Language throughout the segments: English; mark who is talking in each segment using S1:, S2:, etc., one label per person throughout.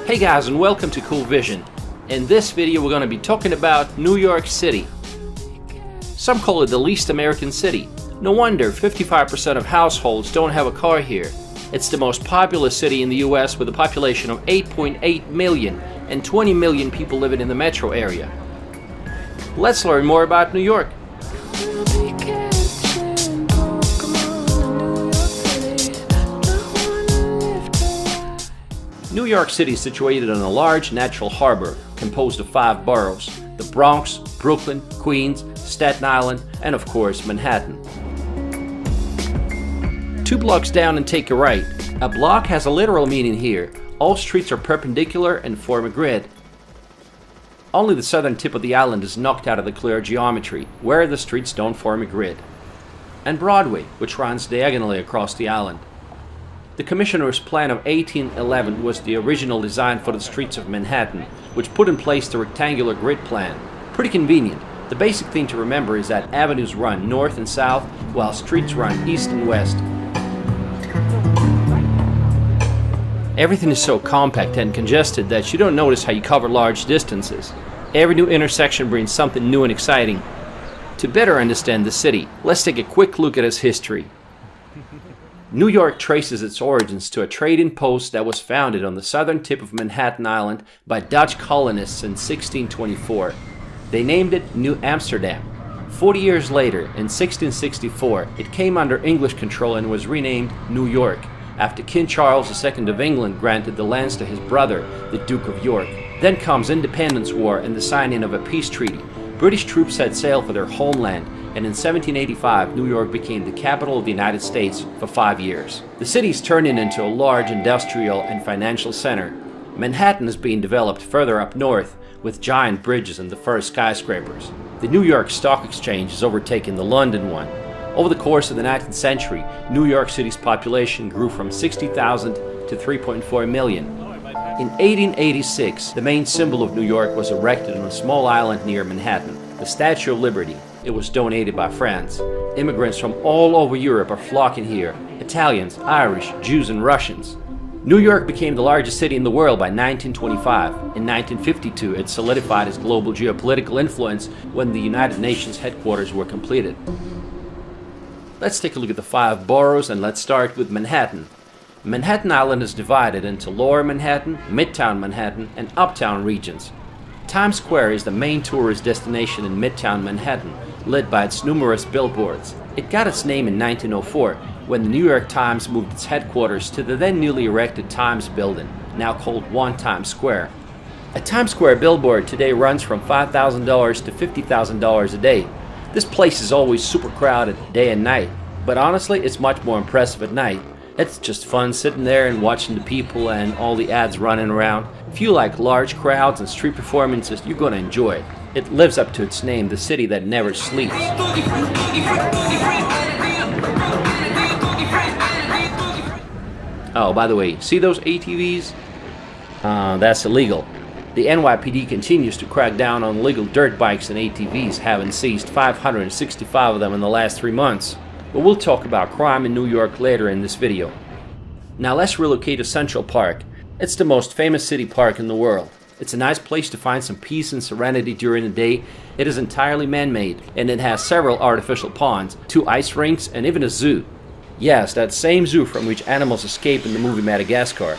S1: Hey guys, and welcome to Cool Vision. In this video we're going to be talking about New York City. Some call it the least American city. No wonder 55% of households don't have a car here. It's the most populous city in the US with a population of 8.8 million and 20 million people living in the metro area. Let's learn more about New York. New York City is situated on a large natural harbor composed of 5 boroughs: the Bronx, Brooklyn, Queens, Staten Island, and of course Manhattan. 2 blocks down and take a right. A block has a literal meaning here. All streets are perpendicular and form a grid. Only the southern tip of the island is knocked out of the clear geometry, where the streets don't form a grid. And Broadway, which runs diagonally across the island. The Commissioner's Plan of 1811 was the original design for the streets of Manhattan, which put in place the rectangular grid plan. Pretty convenient. The basic thing to remember is that avenues run north and south, while streets run east and west. Everything is so compact and congested that you don't notice how you cover large distances. Every new intersection brings something new and exciting. To better understand the city, let's take a quick look at its history. New York traces its origins to a trading post that was founded on the southern tip of Manhattan Island by Dutch colonists in 1624. They named it New Amsterdam. 40 years later, in 1664, it came under English control and was renamed New York, after King Charles II of England granted the lands to his brother, the Duke of York. Then comes Independence War and the signing of a peace treaty. British troops set sail for their homeland, and in 1785, New York became the capital of the United States for 5 years. The city is turning into a large industrial and financial center. Manhattan is being developed further up north, with giant bridges and the first skyscrapers. The New York Stock Exchange has overtaken the London one. Over the course of the 19th century, New York City's population grew from 60,000 to 3.4 million. In 1886, the main symbol of New York was erected on a small island near Manhattan, the Statue of Liberty. It was donated by France. Immigrants from all over Europe are flocking here: Italians, Irish, Jews, and Russians. New York became the largest city in the world by 1925. In 1952, it solidified its global geopolitical influence when the United Nations headquarters were completed. Let's take a look at the 5 boroughs, and let's start with Manhattan. Manhattan Island is divided into Lower Manhattan, Midtown Manhattan, and Uptown regions. Times Square is the main tourist destination in Midtown Manhattan, lit by its numerous billboards. It got its name in 1904, when the New York Times moved its headquarters to the then newly erected Times building, now called One Times Square. A Times Square billboard today runs from $5,000 to $50,000 a day. This place is always super crowded day and night, but honestly it's much more impressive at night. It's just fun sitting there and watching the people and all the ads running around. If you like large crowds and street performances, you're going to enjoy it. It lives up to its name, the city that never sleeps. Oh, by the way, see those ATVs? That's illegal. The NYPD continues to crack down on illegal dirt bikes and ATVs, having seized 565 of them in the last 3 months. But we'll talk about crime in New York later in this video. Now let's relocate to Central Park. It's the most famous city park in the world. It's a nice place to find some peace and serenity during the day. It is entirely man-made, and it has several artificial ponds, 2 ice rinks, and even a zoo. Yes, that same zoo from which animals escape in the movie Madagascar.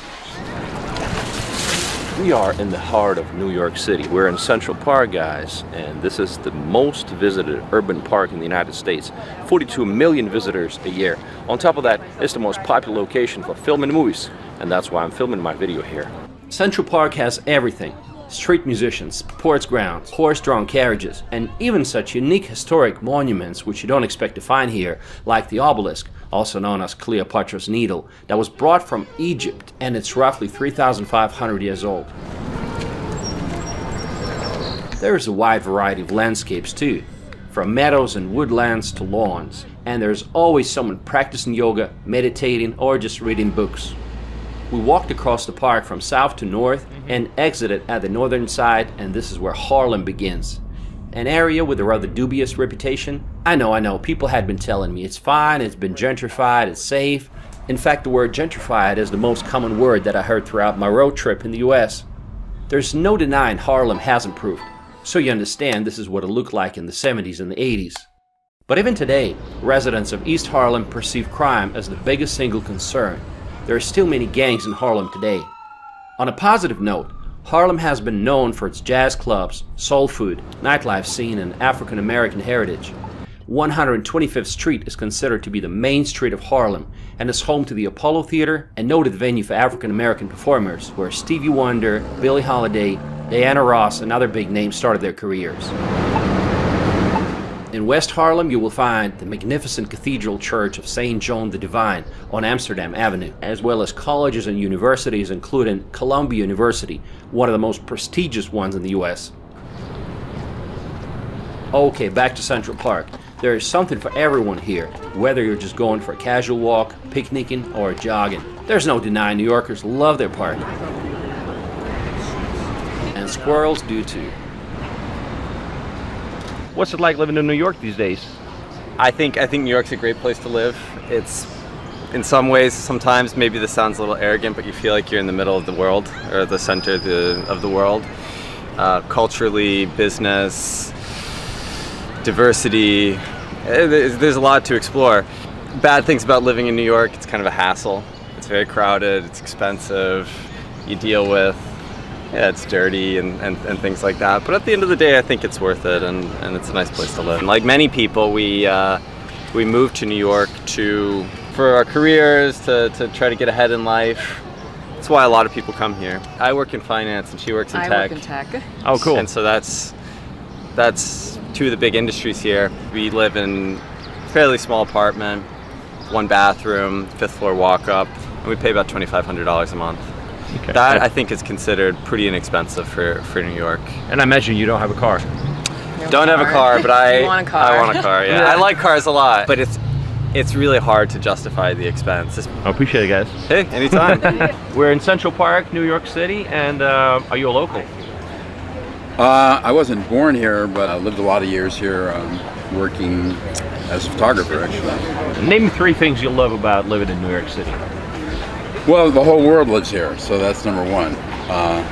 S1: We are in the heart of New York City. We're in Central Park, guys, and this is the most visited urban park in the United States. 42 million visitors a year. On top of that, it's the most popular location for filming movies, and that's why I'm filming my video here. Central Park has everything: street musicians, sports grounds, horse-drawn carriages, and even such unique historic monuments which you don't expect to find here, like the obelisk, also known as Cleopatra's Needle, that was brought from Egypt, and it's roughly 3,500 years old. There's a wide variety of landscapes too, from meadows and woodlands to lawns, and there's always someone practicing yoga, meditating, or just reading books. We walked across the park from south to north and exited at the northern side, and this is where Harlem begins. An area with a rather dubious reputation. I know, people had been telling me it's fine, it's been gentrified, it's safe. In fact, the word gentrified is the most common word that I heard throughout my road trip in the US. There's no denying Harlem has improved, so you understand this is what it looked like in the 70s and the 80s. But even today, residents of East Harlem perceive crime as the biggest single concern. There are still many gangs in Harlem today. On a positive note, Harlem has been known for its jazz clubs, soul food, nightlife scene, and African American heritage. 125th Street is considered to be the main street of Harlem and is home to the Apollo Theater, a noted venue for African American performers where Stevie Wonder, Billie Holiday, Diana Ross, and other big names started their careers. In West Harlem, you will find the magnificent Cathedral Church of St. John the Divine on Amsterdam Avenue, as well as colleges and universities including Columbia University, one of the most prestigious ones in the US. Okay, back to Central Park. There is something for everyone here, whether you're just going for a casual walk, picnicking, or jogging. There's no denying New Yorkers love their park. And squirrels do too. What's it like living in New York these days?
S2: I think New York's a great place to live. It's, in some ways, sometimes maybe this sounds a little arrogant, but you feel like you're in the middle of the world, or the center of the world. Culturally, business, diversity, there's a lot to explore. Bad things about living in New York, it's kind of a hassle. It's very crowded, it's expensive, you deal with, it's dirty and things like that. But at the end of the day, I think it's worth it, and it's a nice place to live. And like many people, we moved to New York for our careers, to try to get ahead in life. That's why a lot of people come here. I work in finance and she works in tech.
S3: I work in tech.
S1: Oh, cool.
S2: And so that's two of the big industries here. We live in a fairly small apartment, 1 bathroom, 5th floor walk up, and we pay about $2,500 a month.
S1: Okay.
S2: That I think is considered pretty inexpensive for New York.
S1: And I imagine you don't have a car.
S2: Don't have a car, but I
S3: want a car.
S2: I want a car. Yeah, I like cars a lot, but it's really hard to justify the expense.
S1: I appreciate it, guys.
S2: Hey, anytime.
S1: We're in Central Park, New York City, and are you a local?
S4: I wasn't born here, but I lived a lot of years here, working as a photographer, actually.
S1: Name me 3 things you love about living in New York City.
S4: Well, the whole world lives here, so that's number one.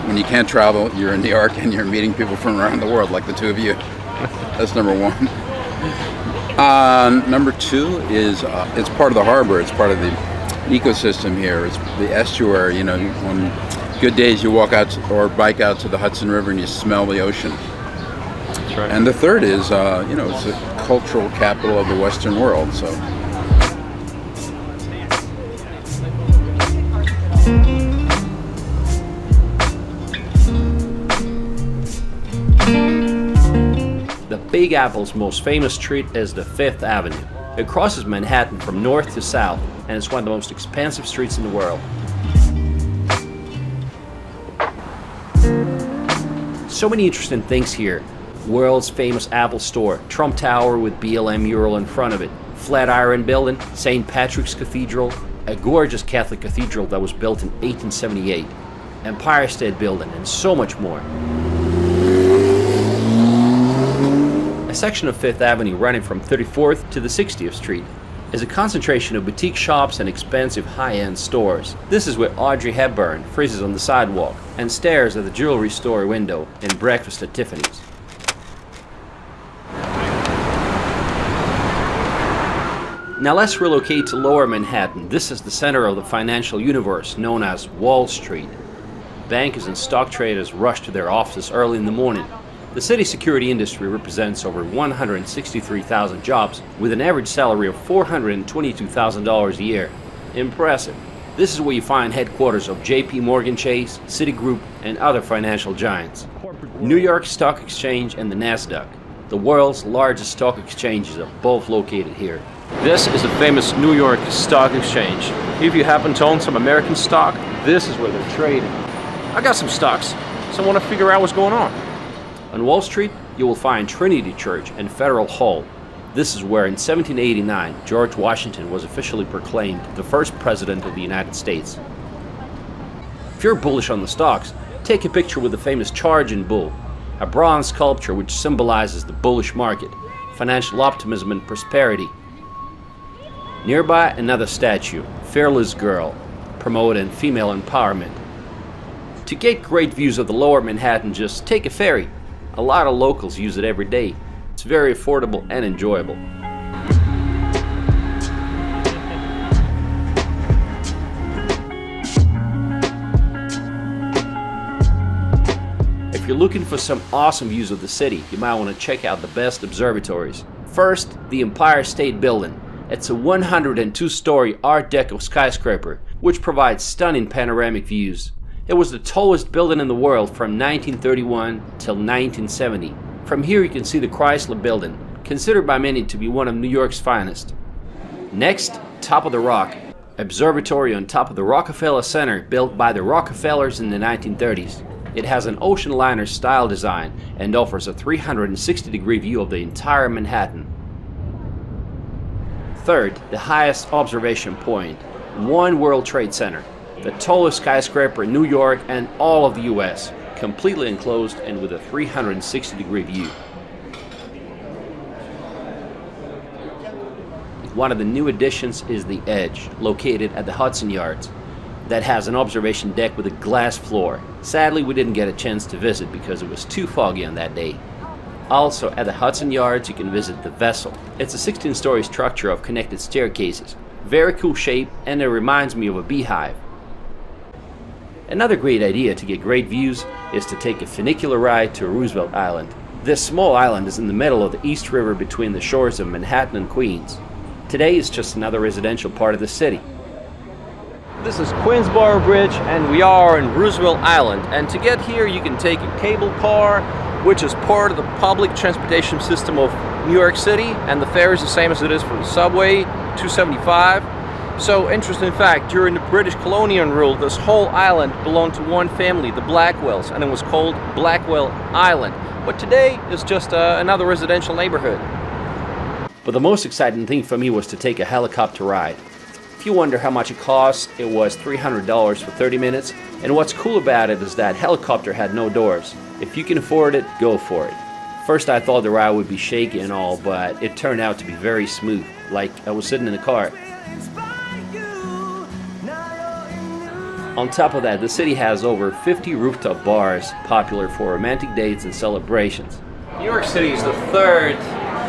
S4: When you can't travel, you're in New York and you're meeting people from around the world, like the two of you. That's number one. Number 2 is it's part of the harbor. It's part of the ecosystem here. It's the estuary. You know, on good days you walk out or bike out to the Hudson River and you smell the ocean.
S1: That's right.
S4: And the third is, it's the cultural capital of the Western world. So.
S1: The Big Apple's most famous street is the 5th Avenue. It crosses Manhattan from north to south, and it's one of the most expensive streets in the world. So many interesting things here. World's famous Apple store, Trump Tower with BLM mural in front of it, Flatiron Building, St. Patrick's Cathedral, a gorgeous Catholic cathedral that was built in 1878, Empire State Building, and so much more. A section of 5th Avenue running from 34th to the 60th Street is a concentration of boutique shops and expensive high-end stores. This is where Audrey Hepburn freezes on the sidewalk and stares at the jewelry store window in Breakfast at Tiffany's. Now let's relocate to Lower Manhattan. This is the center of the financial universe known as Wall Street. Bankers and stock traders rush to their offices early in the morning. The city's security industry represents over 163,000 jobs with an average salary of $422,000 a year. Impressive. This is where you find headquarters of JP Morgan Chase, Citigroup, and other financial giants. New York Stock Exchange and the NASDAQ, the world's largest stock exchanges, are both located here. This is the famous New York Stock Exchange. If you happen to own some American stock, this is where they're trading. I got some stocks, so I want to figure out what's going on. On Wall Street, you will find Trinity Church and Federal Hall. This is where in 1789, George Washington was officially proclaimed the first president of the United States. If you're bullish on the stocks, take a picture with the famous Charging Bull, a bronze sculpture which symbolizes the bullish market, financial optimism and prosperity. Nearby, another statue, Fearless Girl, promoting female empowerment. To get great views of the lower Manhattan, just take a ferry. A lot of locals use it every day. It's very affordable and enjoyable. If you're looking for some awesome views of the city, you might want to check out the best observatories. First, the Empire State Building. It's a 102-story Art Deco skyscraper, which provides stunning panoramic views. It was the tallest building in the world from 1931 till 1970. From here you can see the Chrysler Building, considered by many to be one of New York's finest. Next, Top of the Rock, observatory on top of the Rockefeller Center built by the Rockefellers in the 1930s. It has an ocean liner style design and offers a 360-degree view of the entire Manhattan. Third, the highest observation point, One World Trade Center, the tallest skyscraper in New York and all of the US, completely enclosed and with a 360-degree view. One of the new additions is the Edge, located at the Hudson Yards, that has an observation deck with a glass floor. Sadly, we didn't get a chance to visit because it was too foggy on that day. Also, at the Hudson Yards, you can visit the Vessel. It's a 16-story structure of connected staircases. Very cool shape, and it reminds me of a beehive. Another great idea to get great views is to take a funicular ride to Roosevelt Island. This small island is in the middle of the East River between the shores of Manhattan and Queens. Today it's just another residential part of the city. This is Queensboro Bridge and we are in Roosevelt Island, and to get here you can take a cable car, which is part of the public transportation system of New York City, and the fare is the same as it is for the subway, $2.75. So, interesting fact, during the British colonial rule, this whole island belonged to one family, the Blackwells, and it was called Blackwell Island. But today is just another residential neighborhood. But the most exciting thing for me was to take a helicopter ride. If you wonder how much it cost, it was $300 for 30 minutes. And what's cool about it is that helicopter had no doors. If you can afford it, go for it. First I thought the ride would be shaky and all, but it turned out to be very smooth, like I was sitting in a car. On top of that, the city has over 50 rooftop bars, popular for romantic dates and celebrations. New York City is the third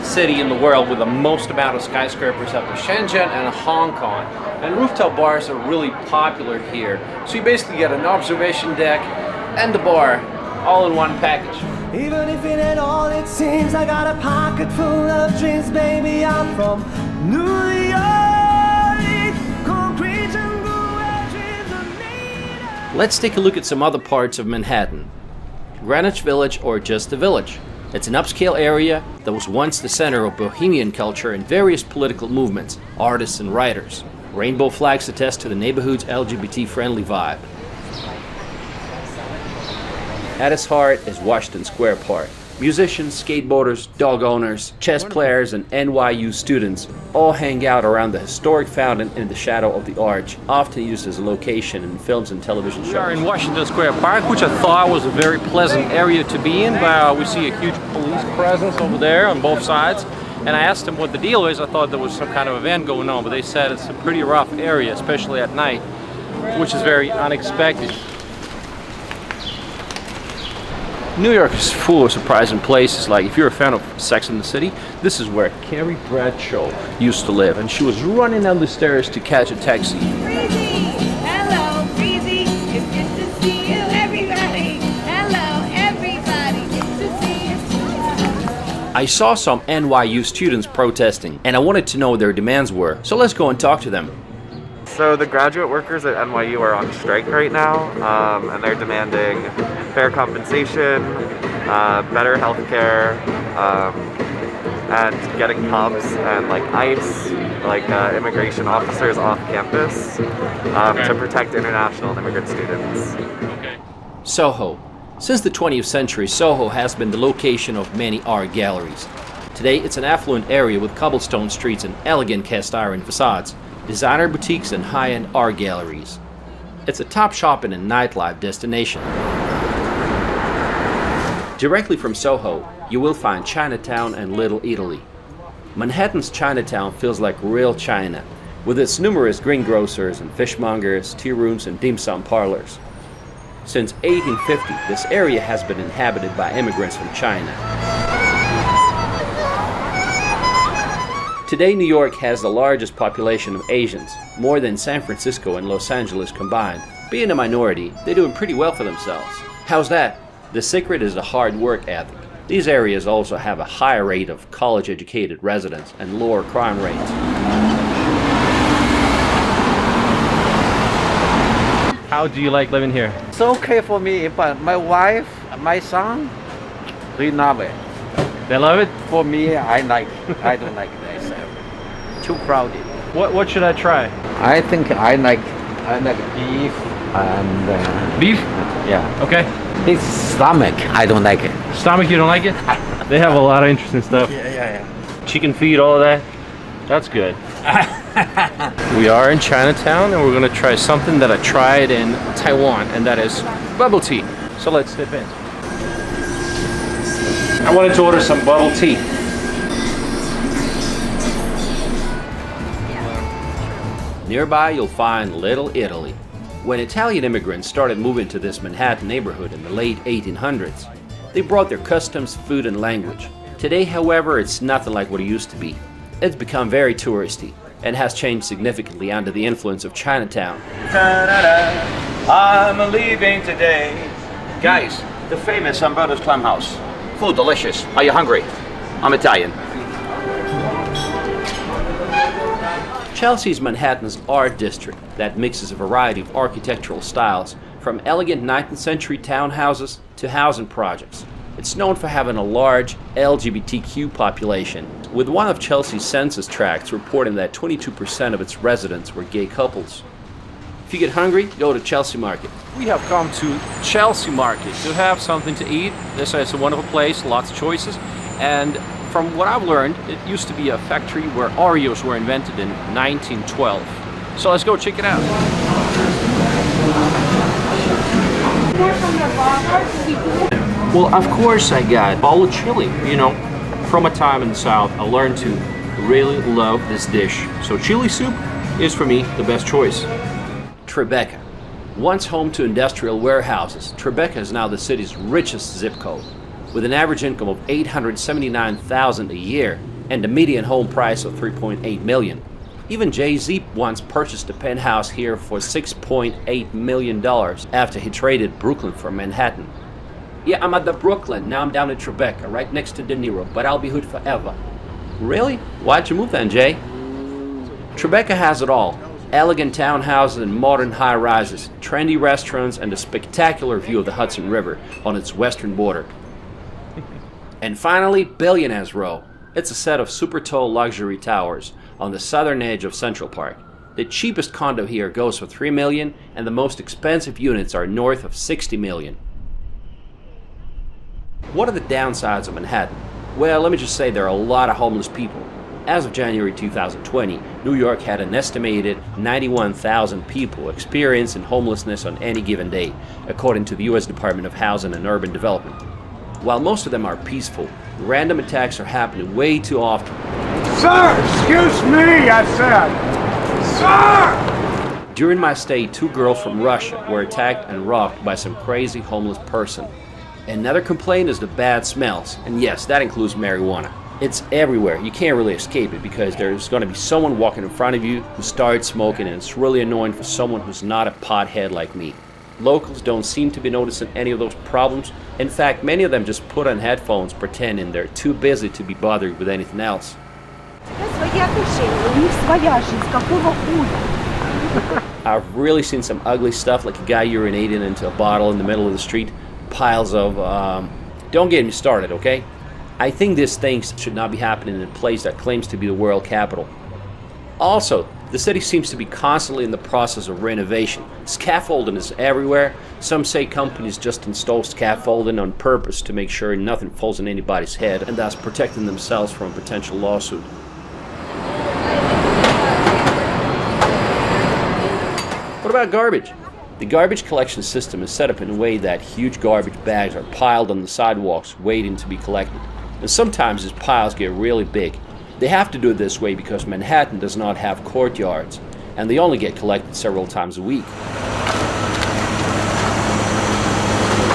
S1: city in the world with the most amount of skyscrapers after Shenzhen and Hong Kong. And rooftop bars are really popular here. So you basically get an observation deck and a bar all in one package.
S3: Even if it ain't all it seems, I got a pocket full of dreams, baby. I'm from New York. Concrete jungle where dreams are made of.
S1: Let's take a look at some other parts of Manhattan. Greenwich Village, or just the Village. It's an upscale area that was once the center of bohemian culture and various political movements, artists and writers. Rainbow flags attest to the neighborhood's LGBT-friendly vibe. At its heart is Washington Square Park. Musicians, skateboarders, dog owners, chess players, and NYU students all hang out around the historic fountain in the shadow of the arch, often used as a location in films and television shows.
S5: We are in Washington Square Park, which I thought was a very pleasant area to be in. We see a huge police presence over there on both sides. And I asked them what the deal is. I thought there was some kind of event going on, but they said it's a pretty rough area, especially at night, which is very unexpected. New York is full of surprising places. Like if you're a fan of Sex and the City, this is where Carrie Bradshaw used to live, and she was running down the stairs to catch a taxi.
S6: Breezy, hello, Breezy. It's good to see you, everybody. Hello, everybody. Good to see you.
S1: I saw some NYU students protesting, and I wanted to know what their demands were, so let's go and talk to them.
S2: So the graduate workers at NYU are on strike right now, and they're demanding fair compensation, better health care, and getting cops and like ICE, like immigration officers off campus to protect international and immigrant students.
S1: Soho. Since the 20th century, Soho has been the location of many art galleries. Today, it's an affluent area with cobblestone streets and elegant cast iron facades, designer boutiques, and high-end art galleries. It's a top shopping and nightlife destination. Directly from Soho, you will find Chinatown and Little Italy. Manhattan's Chinatown feels like real China. with its numerous greengrocers and fishmongers, tea rooms, and dim sum parlors. Since 1850, this area has been inhabited by immigrants from China. Today, New York has the largest population of Asians, more than San Francisco and Los Angeles combined. Being a minority, they're doing pretty well for themselves. How's that? The secret is the hard work ethic. These areas also have a higher rate of college-educated residents and lower crime rates.
S5: How do you like living here?
S7: It's okay for me, but my wife, my son, they love it.
S5: They love it?
S7: For me, I don't like this. Too crowded.
S5: What should I try?
S7: I think I like beef and
S5: Beef?
S7: yeah.
S5: Okay.
S7: This stomach, I don't like it.
S5: Stomach, you don't like it? They have a lot of interesting stuff.
S7: Yeah.
S5: Chicken feet, all of that. That's good. We are in Chinatown and we're gonna try something that I tried in Taiwan, and that is bubble tea. So let's dip in. I wanted to order some bubble tea.
S1: Nearby, you'll find Little Italy. When Italian immigrants started moving to this Manhattan neighborhood in the late 1800s, they brought their customs, food, and language. Today, however, it's nothing like what it used to be. It's become very touristy and has changed significantly under the influence of Chinatown.
S8: I'm leaving today. Guys, the famous Umberto's Clam House. Food delicious. Are you hungry? I'm Italian.
S1: Chelsea's Manhattan's art district that mixes a variety of architectural styles, from elegant 19th century townhouses to housing projects. It's known for having a large LGBTQ population, with one of Chelsea's census tracts reporting that 22% of its residents were gay couples. If you get hungry, go to Chelsea Market.
S5: We have come to Chelsea Market to have something to eat. This is a wonderful place, lots of choices. And from what I've learned, it used to be a factory where Oreos were invented in 1912. So let's go check it out. Well, of course I got bowl of chili. You know, from a time in the South, I learned to really love this dish. So chili soup is for me the best choice.
S1: Tribeca. Once home to industrial warehouses, Tribeca is now the city's richest zip code, with an average income of $879,000 a year and a median home price of $3.8 million. Even Jay-Z once purchased a penthouse here for $6.8 million after he traded Brooklyn for Manhattan. Yeah, I'm at the Brooklyn, now I'm down in Tribeca, right next to De Niro, but I'll be hood forever. Really? Why'd you move then, Jay? Tribeca has it all. Elegant townhouses and modern high-rises, trendy restaurants, and a spectacular view of the Hudson River on its western border. And finally, Billionaire's Row. It's a set of super tall luxury towers on the southern edge of Central Park. The cheapest condo here goes for $3 million, and the most expensive units are north of $60 million. What are the downsides of Manhattan? Well, let me just say there are a lot of homeless people. As of January 2020, New York had an estimated 91,000 people experiencing homelessness on any given day, according to the U.S. Department of Housing and Urban Development. While most of them are peaceful, random attacks are happening way too often.
S9: Sir, excuse me, I said. Sir!
S1: During my stay, 2 girls from Russia were attacked and robbed by some crazy homeless person. Another complaint is the bad smells, and yes, that includes marijuana. It's everywhere. You can't really escape it because there's going to be someone walking in front of you who starts smoking, and it's really annoying for someone who's not a pothead like me. Locals don't seem to be noticing any of those problems. In fact, many of them just put on headphones pretending they're too busy to be bothered with anything else. I've really seen some ugly stuff, like a guy urinating into a bottle in the middle of the street. Piles of, don't get me started, okay? I think these things should not be happening in a place that claims to be the world capital. Also, the city seems to be constantly in the process of renovation. Scaffolding is everywhere. Some say companies just install scaffolding on purpose to make sure nothing falls on anybody's head, and thus protecting themselves from a potential lawsuit. What about garbage? The garbage collection system is set up in a way that huge garbage bags are piled on the sidewalks waiting to be collected. And sometimes these piles get really big. They have to do it this way because Manhattan does not have courtyards, and they only get collected several times a week.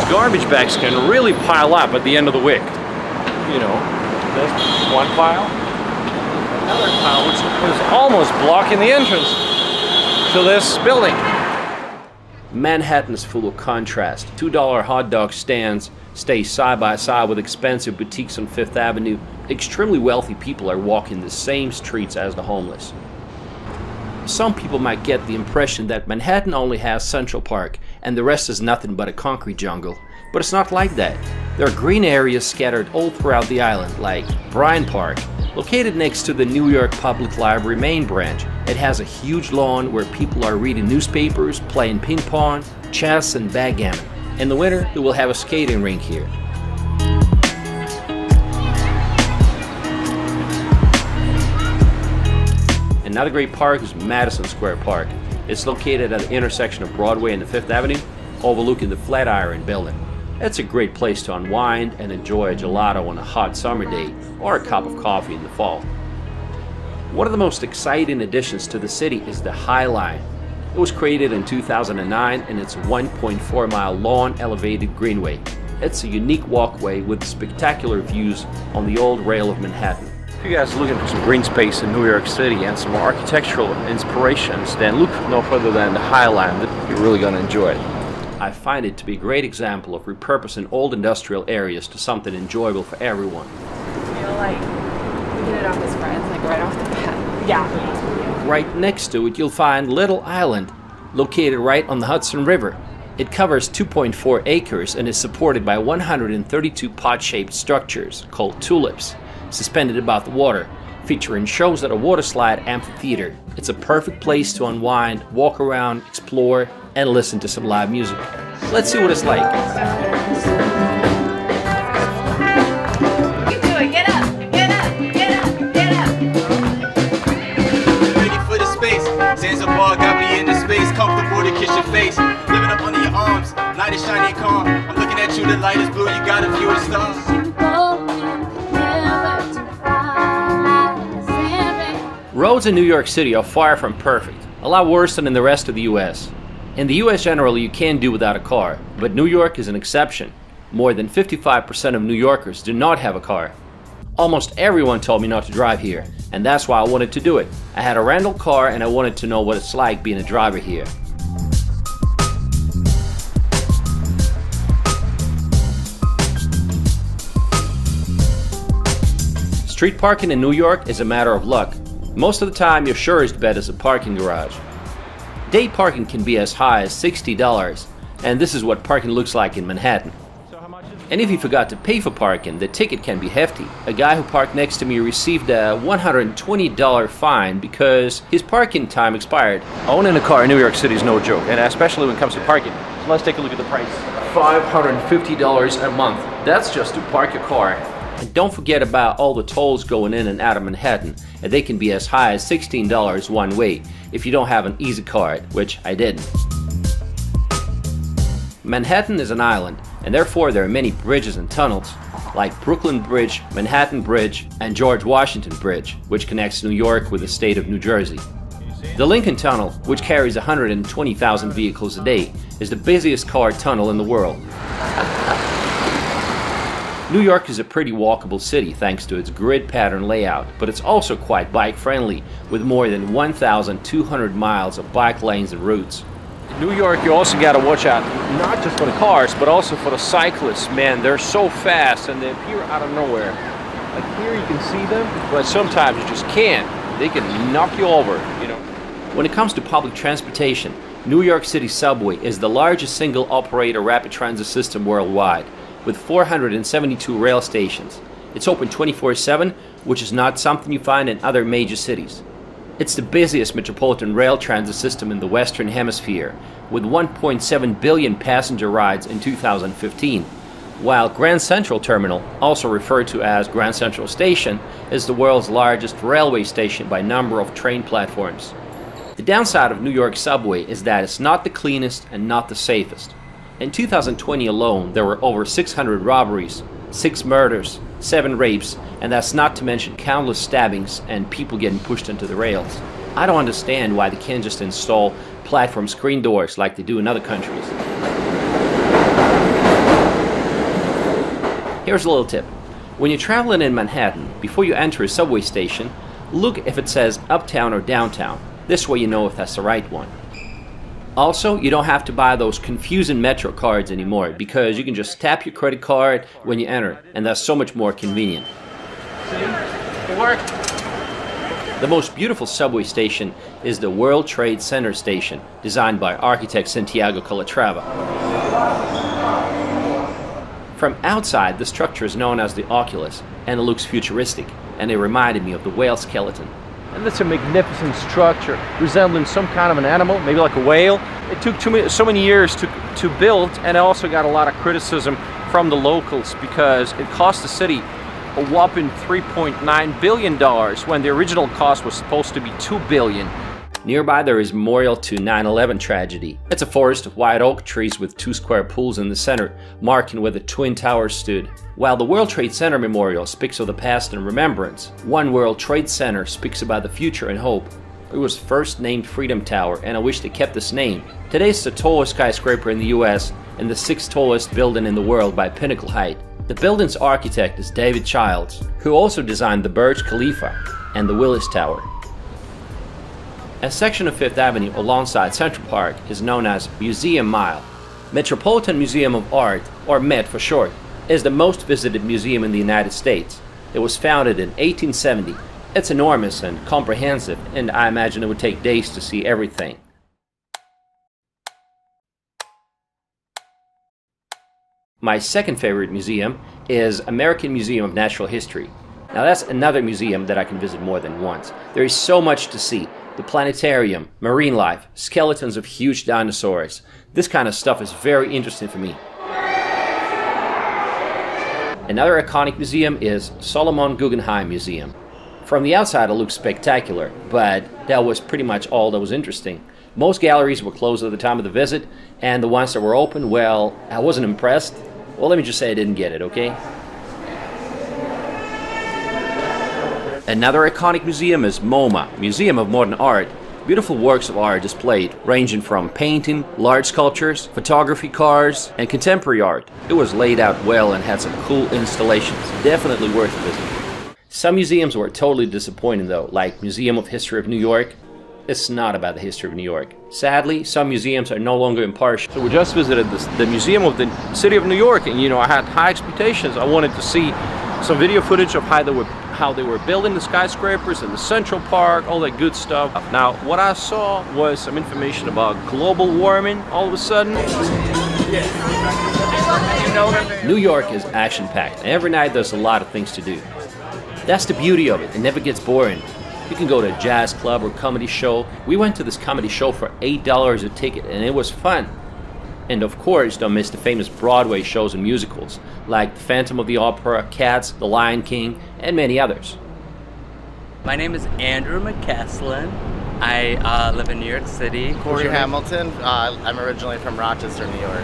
S5: Garbage bags can really pile up at the end of the week. You know, there's one pile, another pile, which is almost blocking the entrance to this building.
S1: Manhattan is full of contrast. $2 hot dog stands stay side by side with expensive boutiques on Fifth Avenue. Extremely wealthy people are walking the same streets as the homeless. Some people might get the impression that Manhattan only has Central Park and the rest is nothing but a concrete jungle, but it's not like that. There are green areas scattered all throughout the island, like Bryant Park, located next to the New York Public Library main branch. It has a huge lawn where people are reading newspapers, playing ping pong, chess, and backgammon. In the winter, they will have a skating rink here. Another great park is Madison Square Park. It's located at the intersection of Broadway and the Fifth Avenue, overlooking the Flatiron Building. It's a great place to unwind and enjoy a gelato on a hot summer day or a cup of coffee in the fall. One of the most exciting additions to the city is the High Line. It was created in 2009 and it's a 1.4-mile long elevated greenway. It's a unique walkway with spectacular views on the old rail of Manhattan.
S5: If you guys are looking for some green space in New York City and some architectural inspirations, then look no further than the High Line. You're really going to enjoy it.
S1: I find it to be a great example of repurposing old industrial areas to something enjoyable for everyone.
S10: I feel like we hit it off as friends, like right off the bat. Yeah.
S1: Right next to it, you'll find Little Island, located right on the Hudson River. It covers 2.4 acres and is supported by 132 pot-shaped structures called tulips, suspended above the water, featuring shows at a waterslide amphitheater. It's a perfect place to unwind, walk around, explore, and listen to some live music. Let's see what it's like.
S6: You do it. Get up. Get up. Get up. Get up.
S11: Ready for the space. Zanzibar got me in the space. Comfortable to kiss your face. Living up under your arms. Night is shiny and calm. I'm looking at you. The light is blue. You got a view of the stars.
S1: Roads in New York City are far from perfect, a lot worse than in the rest of the US. In the US generally you can do without a car, but New York is an exception. More than 55% of New Yorkers do not have a car. Almost everyone told me not to drive here, and that's why I wanted to do it. I had a rental car and I wanted to know what it's like being a driver here. Street parking in New York is a matter of luck. Most of the time, your surest bet is a parking garage. Day parking can be as high as $60, and this is what parking looks like in Manhattan. And if you forgot to pay for parking, the ticket can be hefty. A guy who parked next to me received a $120 fine because his parking time expired.
S5: Owning a car in New York City is no joke, and especially when it comes to parking. So let's take a look at the price.
S1: $550 a month. That's just to park your car. And don't forget about all the tolls going in and out of Manhattan, and they can be as high as $16 one way if you don't have an Easy card, which I didn't. Manhattan is an island, and therefore there are many bridges and tunnels, like Brooklyn Bridge, Manhattan Bridge, and George Washington Bridge, which connects New York with the state of New Jersey. The Lincoln Tunnel, which carries 120,000 vehicles a day, is the busiest car tunnel in the world. New York is a pretty walkable city thanks to its grid pattern layout, but it's also quite bike-friendly, with more than 1,200 miles of bike lanes and routes.
S5: In New York, you also got to watch out, not just for the cars, but also for the cyclists. Man, they're so fast and they appear out of nowhere. Like here you can see them, but sometimes you just can't. They can knock you over, you know.
S1: When it comes to public transportation, New York City Subway is the largest single operator rapid transit system worldwide, with 472 rail stations. It's open 24/7, which is not something you find in other major cities. It's the busiest metropolitan rail transit system in the Western Hemisphere, with 1.7 billion passenger rides in 2015, while Grand Central Terminal, also referred to as Grand Central Station, is the world's largest railway station by number of train platforms. The downside of New York subway is that it's not the cleanest and not the safest. In 2020 alone, there were over 600 robberies, 6 murders, 7 rapes, and that's not to mention countless stabbings and people getting pushed into the rails. I don't understand why they can't just install platform screen doors like they do in other countries. Here's a little tip. When you're traveling in Manhattan, before you enter a subway station, look if it says uptown or downtown. This way you know if that's the right one. Also, you don't have to buy those confusing Metro cards anymore because you can just tap your credit card when you enter, and that's so much more convenient. The most beautiful subway station is the World Trade Center station, designed by architect Santiago Calatrava. From outside, the structure is known as the Oculus, and it looks futuristic, and it reminded me of the whale skeleton.
S5: And that's a magnificent structure, resembling some kind of an animal, maybe like a whale. It took so many years to build, and it also got a lot of criticism from the locals because it cost the city a whopping $3.9 billion when the original cost was supposed to be $2 billion.
S1: Nearby there is a memorial to 9/11 tragedy. It's a forest of white oak trees with 2 square pools in the center, marking where the Twin Towers stood. While the World Trade Center Memorial speaks of the past and remembrance, One World Trade Center speaks about the future and hope. It was first named Freedom Tower, and I wish they kept this name. Today it's the tallest skyscraper in the US and the 6th tallest building in the world by pinnacle height. The building's architect is David Childs, who also designed the Burj Khalifa and the Willis Tower. A section of Fifth Avenue alongside Central Park is known as Museum Mile. Metropolitan Museum of Art, or MET for short, is the most visited museum in the United States. It was founded in 1870. It's enormous and comprehensive, and I imagine it would take days to see everything. My second favorite museum is American Museum of Natural History. Now that's another museum that I can visit more than once. There is so much to see. The planetarium, marine life, skeletons of huge dinosaurs. This kind of stuff is very interesting for me. Another iconic museum is Solomon Guggenheim Museum. From the outside it looks spectacular, but that was pretty much all that was interesting. Most galleries were closed at the time of the visit, and the ones that were open, well, I wasn't impressed. Well, let me just say I didn't get it, okay? Another iconic museum is MoMA, Museum of Modern Art. Beautiful works of art displayed, ranging from painting, large sculptures, photography, cars, and contemporary art. It was laid out well and had some cool installations. Definitely worth a visit. Some museums were totally disappointing though, like Museum of History of New York. It's not about the history of New York. Sadly, some museums are no longer impartial.
S5: So we just visited the Museum of the City of New York, and I had high expectations. I wanted to see some video footage of how they were building the skyscrapers in the Central Park, all that good stuff. Now, what I saw was some information about global warming all of a sudden.
S1: New York is action-packed, and every night there's a lot of things to do. That's the beauty of it. It never gets boring. You can go to a jazz club or comedy show. We went to this comedy show for $8 a ticket, and it was fun. And of course, don't miss the famous Broadway shows and musicals, like The Phantom of the Opera, Cats, The Lion King, and many others.
S12: My name is Andrew McCaslin. I live in New York City.
S13: Corey Hamilton. I'm originally from Rochester, New York.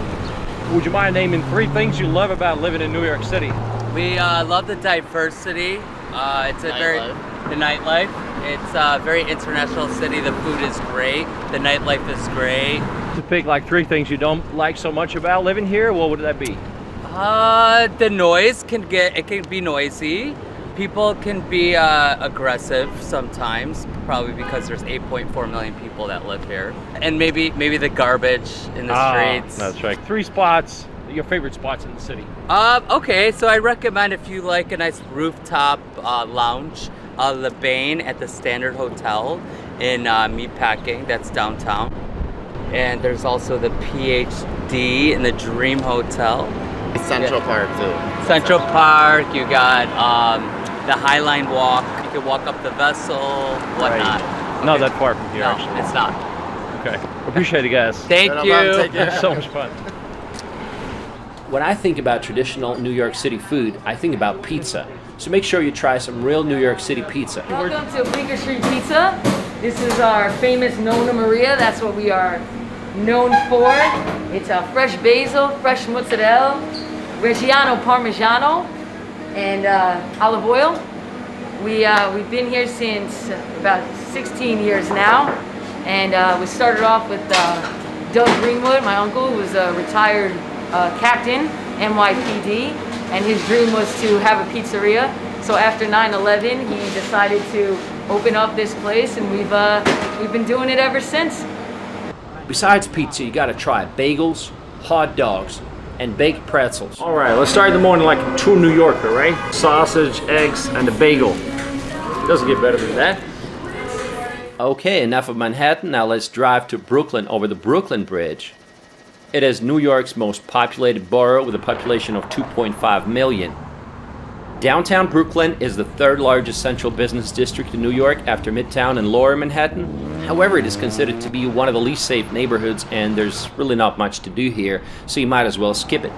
S5: Would you mind naming 3 things you love about living in New York City?
S12: We love the diversity. It's a the nightlife. It's a very international city. The food is great. The nightlife is great.
S5: To pick like 3 things you don't like so much about living here, what would that be?
S12: The noise can be noisy. People can be aggressive sometimes, probably because there's 8.4 million people that live here. And maybe the garbage in the streets.
S5: That's right. 3 spots, your favorite spots in the city.
S12: Okay, so I recommend if you like a nice rooftop lounge, Le Bain at the Standard Hotel in Meatpacking, that's downtown. And there's also the PhD in the Dream Hotel.
S13: Central Park too.
S12: Central Park, you got the Highline Walk. You can walk up the Vessel, whatnot.
S5: Right. Okay. Not that far from here,
S12: no,
S5: actually.
S12: It's not.
S5: Okay. Appreciate it, guys.
S12: Thank you.
S5: It's so much fun.
S1: When I think about traditional New York City food, I think about pizza. So make sure you try some real New York City pizza.
S14: Welcome to Bleecker Street Pizza. This is our famous Nonna Maria. That's what we are known for. It's a fresh basil, fresh mozzarella, Reggiano Parmigiano, and olive oil. We've been here since about 16 years now, and we started off with Doug Greenwood, my uncle, who was a retired captain, NYPD, and his dream was to have a pizzeria. So after 9/11, he decided to open up this place, and we've been doing it ever since.
S1: Besides pizza, you gotta try bagels, hot dogs, and baked pretzels. All right, let's start the morning like a true New Yorker, right? Sausage, eggs, and a bagel. Doesn't get better than that. Okay, enough of Manhattan. Now let's drive to Brooklyn over the Brooklyn Bridge. It is New York's most populated borough with a population of 2.5 million. Downtown Brooklyn is the third largest central business district in New York after Midtown and Lower Manhattan. However, it is considered to be one of the least safe neighborhoods, and there's really not much to do here, so you might as well skip it.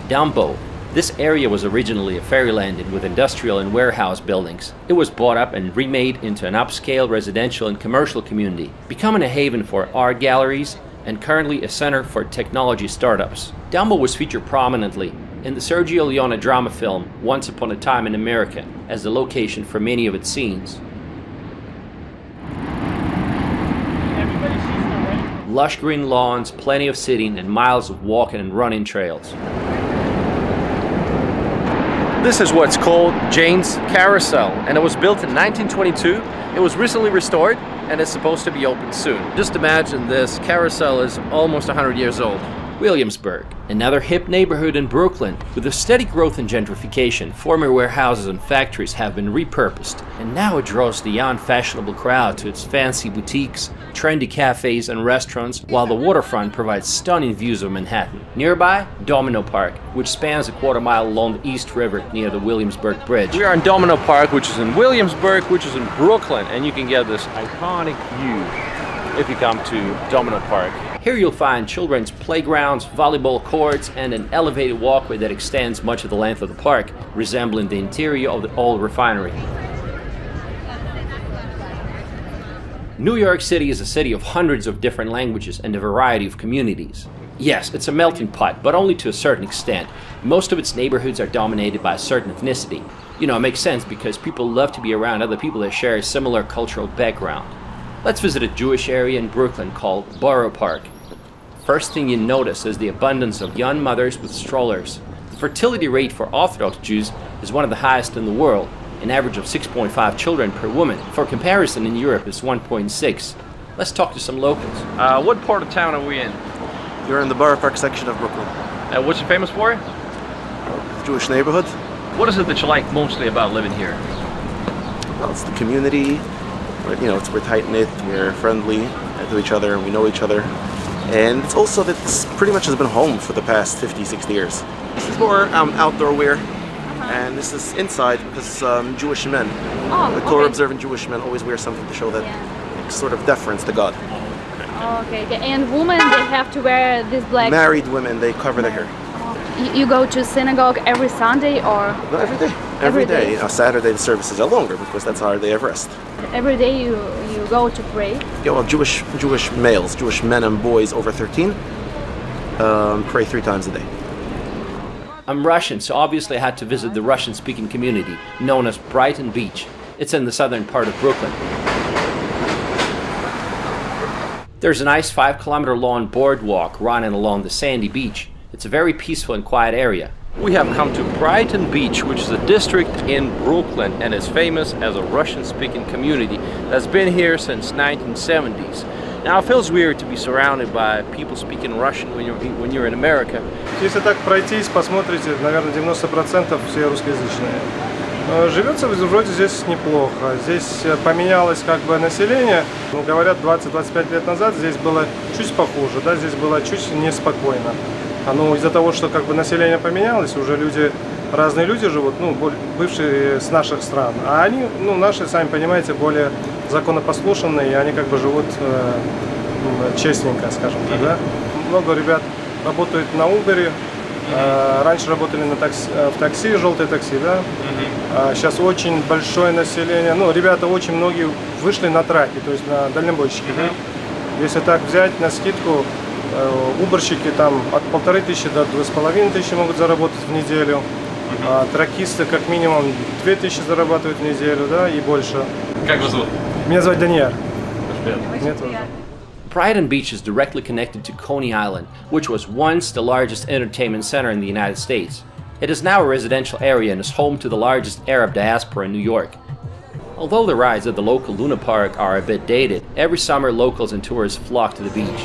S1: Dumbo. This area was originally a fairyland with industrial and warehouse buildings. It was bought up and remade into an upscale residential and commercial community, becoming a haven for art galleries and currently a center for technology startups. Dumbo was featured prominently in the Sergio Leone drama film Once Upon a Time in America as the location for many of its scenes. Lush green lawns, plenty of sitting, and miles of walking and running trails. This is what's called Jane's Carousel, and it was built in 1922. It was recently restored and is supposed to be open soon. Just imagine this carousel is almost 100 years old. Williamsburg, another hip neighborhood in Brooklyn. With a steady growth in gentrification, former warehouses and factories have been repurposed, and now it draws the young fashionable crowd to its fancy boutiques, trendy cafes and restaurants, while the waterfront provides stunning views of Manhattan. Nearby, Domino Park, which spans a quarter-mile along the East River near the Williamsburg Bridge. We are in Domino Park, which is in Williamsburg, which is in Brooklyn, and you can get this iconic view if you come to Domino Park. Here you'll find children's playgrounds, volleyball courts, and an elevated walkway that extends much of the length of the park, resembling the interior of the old refinery. New York City is a city of hundreds of different languages and a variety of communities. Yes, it's a melting pot, but only to a certain extent. Most of its neighborhoods are dominated by a certain ethnicity. You know, it makes sense because people love to be around other people that share a similar cultural background. Let's visit a Jewish area in Brooklyn called Borough Park. First thing you notice is the abundance of young mothers with strollers. The fertility rate for Orthodox Jews is one of the highest in the world, an average of 6.5 children per woman. For comparison, in Europe it's 1.6. Let's talk to some locals. What part of town are we in?
S15: You're in the Borough Park section of Brooklyn.
S1: What's it famous for?
S15: Jewish neighborhood.
S1: What is it that you like mostly about living here?
S15: Well, it's the community. You know, we're tight-knit, we're friendly to each other, and we know each other. And it's also that this pretty much has been home for the past 50, 60 years. This is more outdoor wear, and this is inside because Jewish men, the Torah-observant Jewish men always wear something to show that sort of deference to God.
S16: Okay. And women, they have to wear this black...
S15: Married women, they cover their hair.
S16: You go to synagogue every Sunday or...?
S15: No, every day. Every day. Saturday the services are longer because that's our day of rest.
S16: Every day you go to pray?
S15: Yeah, well, Jewish males, Jewish men and boys over 13 pray 3 times a day.
S1: I'm Russian, so obviously I had to visit the Russian-speaking community known as Brighton Beach. It's in the southern part of Brooklyn. There's a nice 5-kilometer long boardwalk running along the sandy beach. It's a very peaceful and quiet area. We have come to Brighton Beach, which is a district in Brooklyn and is famous as a Russian-speaking community that's been here since 1970s. Now it feels weird to be surrounded by people speaking Russian when you're in America.
S17: Если так пройтись, посмотрите, наверное, 90% все русскоязычные. Живется вроде здесь неплохо. Здесь поменялось как бы население. Ну, говорят, 20-25 лет назад здесь было чуть похуже, да, здесь было чуть неспокойно. Ну, из-за того, что как бы население поменялось, уже разные люди живут, ну, бывшие с наших стран. А они, ну, наши, сами понимаете, более законопослушные, и они как бы живут честненько, скажем так, да. Много ребят работают на Uber, раньше работали в такси, желтое такси, да. Сейчас очень большое население, ну, ребята очень многие вышли на траки, то есть на дальнобойщики, да. Если так взять на скидку, уборщики там от 1500 до 2500 могут заработать в неделю. Тракисты как минимум 2000 зарабатывают в неделю, да, и больше.
S5: Как вас зовут?
S17: Меня зовут Даниэль. Мне тоже.
S1: Brighton Beach is directly connected to Coney Island, which was once the largest entertainment center in the United States. It is now a residential area and is home to the largest Arab diaspora in New York. Although the rides at the local Luna Park are a bit dated, every summer locals and tourists flock to the beach.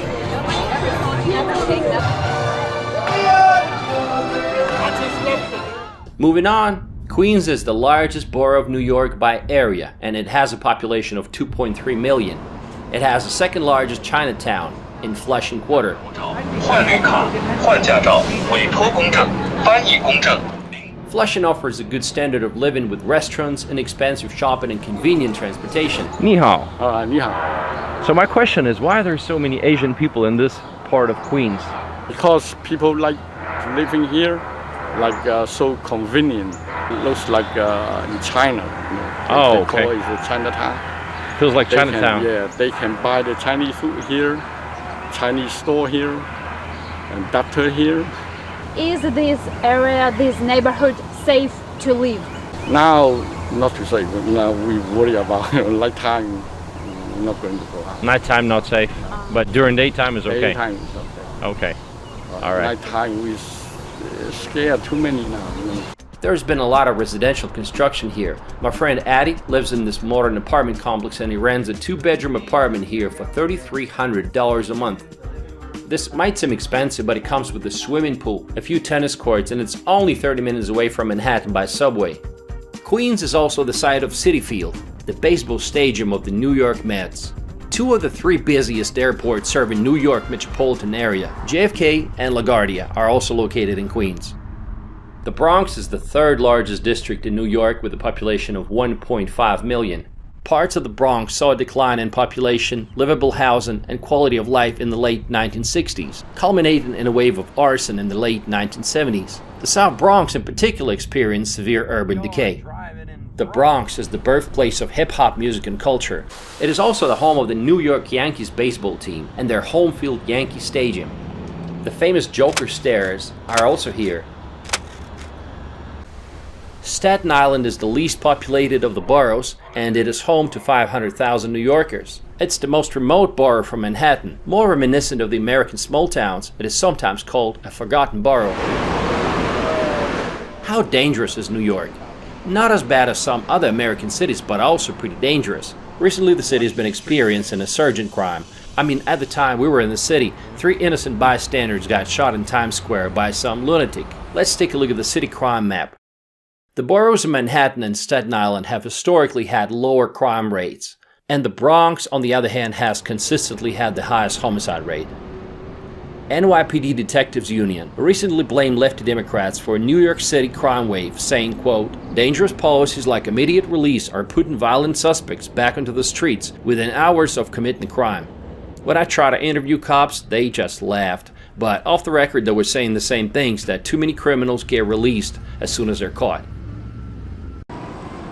S1: Moving on, Queens is the largest borough of New York by area, and it has a population of 2.3 million. It has the second largest Chinatown in Flushing Quarter. Flushing offers a good standard of living with restaurants, inexpensive shopping, and convenient transportation.
S18: 你好.
S19: 你好.
S18: So my question is, why are there so many Asian people in this part of Queens?
S19: Because people like living here, so convenient. It looks like in China.
S18: Oh,
S19: they
S18: okay.
S19: call it Chinatown.
S18: Feels like Chinatown.
S19: They can buy the Chinese food here, Chinese store here, and doctor here.
S16: Is this area, this neighborhood safe to live?
S19: Now, not to say, now we worry about nighttime. We're not going to go out.
S18: Nighttime not safe, but during daytime is okay.
S19: Daytime is okay.
S18: Okay. All right.
S19: Nighttime we scared too many now.
S1: There's been a lot of residential construction here. My friend Addy lives in this modern apartment complex and he rents a 2-bedroom apartment here for $3,300 a month. This might seem expensive, but it comes with a swimming pool, a few tennis courts, and it's only 30 minutes away from Manhattan by subway. Queens is also the site of Citi Field, the baseball stadium of the New York Mets. 2 of the 3 busiest airports serving New York metropolitan area, JFK and LaGuardia, are also located in Queens. The Bronx is the 3rd largest district in New York with a population of 1.5 million. Parts of the Bronx saw a decline in population, livable housing, and quality of life in the late 1960s, culminating in a wave of arson in the late 1970s. The South Bronx in particular experienced severe urban decay. The Bronx is the birthplace of hip-hop music and culture. It is also the home of the New York Yankees baseball team and their home field Yankee Stadium. The famous Joker Stairs are also here. Staten Island is the least populated of the boroughs, and it is home to 500,000 New Yorkers. It's the most remote borough from Manhattan. More reminiscent of the American small towns, it is sometimes called a forgotten borough. How dangerous is New York? Not as bad as some other American cities, but also pretty dangerous. Recently, the city has been experiencing a surge in crime. I mean, at the time we were in the city, 3 innocent bystanders got shot in Times Square by some lunatic. Let's take a look at the city crime map. The boroughs of Manhattan and Staten Island have historically had lower crime rates, and the Bronx, on the other hand, has consistently had the highest homicide rate. NYPD Detectives Union recently blamed lefty Democrats for a New York City crime wave, saying, quote, "Dangerous policies like immediate release are putting violent suspects back into the streets within hours of committing a crime." When I try to interview cops, they just laughed. But off the record, they were saying the same things, that too many criminals get released as soon as they're caught.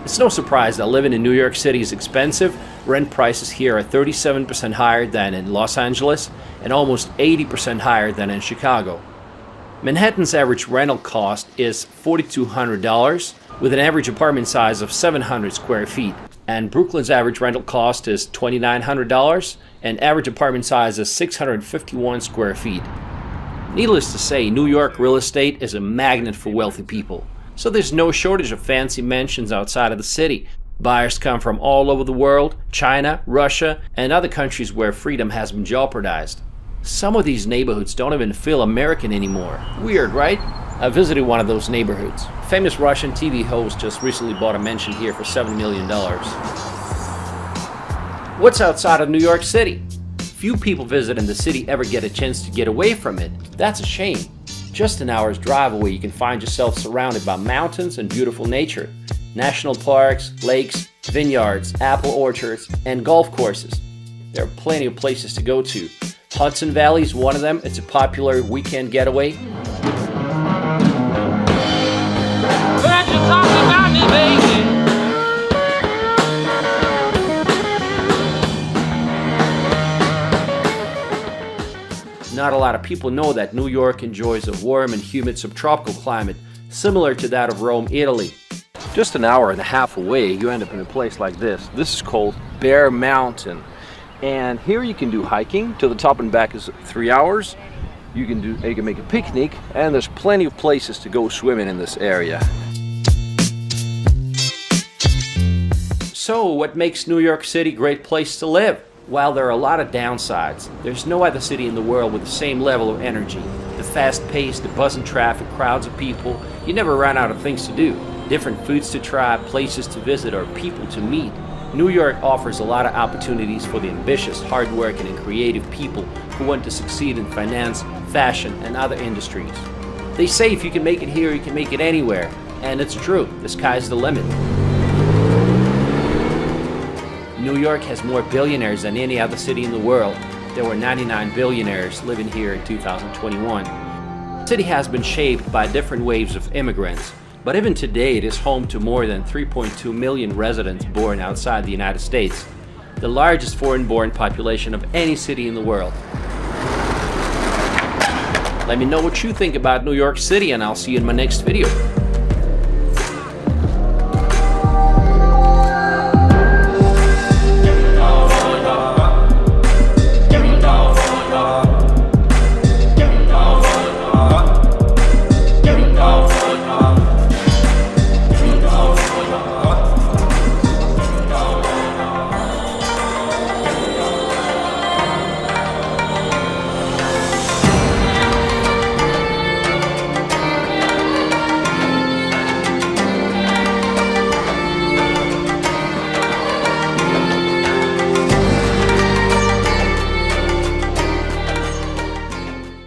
S1: It's no surprise that living in New York City is expensive. Rent prices here are 37% higher than in Los Angeles and almost 80% higher than in Chicago. Manhattan's average rental cost is $4,200 with an average apartment size of 700 square feet. And Brooklyn's average rental cost is $2,900 and average apartment size is 651 square feet. Needless to say, New York real estate is a magnet for wealthy people. So there's no shortage of fancy mansions outside of the city. Buyers come from all over the world, China, Russia, and other countries where freedom has been jeopardized. Some of these neighborhoods don't even feel American anymore. Weird, right? I visited one of those neighborhoods. Famous Russian TV host just recently bought a mansion here for $7 million. What's outside of New York City? Few people visiting the city ever get a chance to get away from it. That's a shame. Just an hour's drive away, you can find yourself surrounded by mountains and beautiful nature. National parks, lakes, vineyards, apple orchards, and golf courses. There are plenty of places to go to. Hudson Valley is one of them. It's a popular weekend getaway. Not a lot of people know that New York enjoys a warm and humid subtropical climate similar to that of Rome, Italy. Just an hour and a half away, you end up in a place like this. This is called Bear Mountain. And here you can do hiking. To the top and back is 3 hours. You can make a picnic, and there's plenty of places to go swimming in this area. So what makes New York City a great place to live? While there are a lot of downsides, there's no other city in the world with the same level of energy. The fast pace, the buzzing traffic, crowds of people, you never run out of things to do. Different foods to try, places to visit, or people to meet. New York offers a lot of opportunities for the ambitious, hardworking, and creative people who want to succeed in finance, fashion, and other industries. They say if you can make it here, you can make it anywhere. And it's true, the sky's the limit. New York has more billionaires than any other city in the world. There were 99 billionaires living here in 2021. The city has been shaped by different waves of immigrants, but even today it is home to more than 3.2 million residents born outside the United States, the largest foreign-born population of any city in the world. Let me know what you think about New York City, and I'll see you in my next video.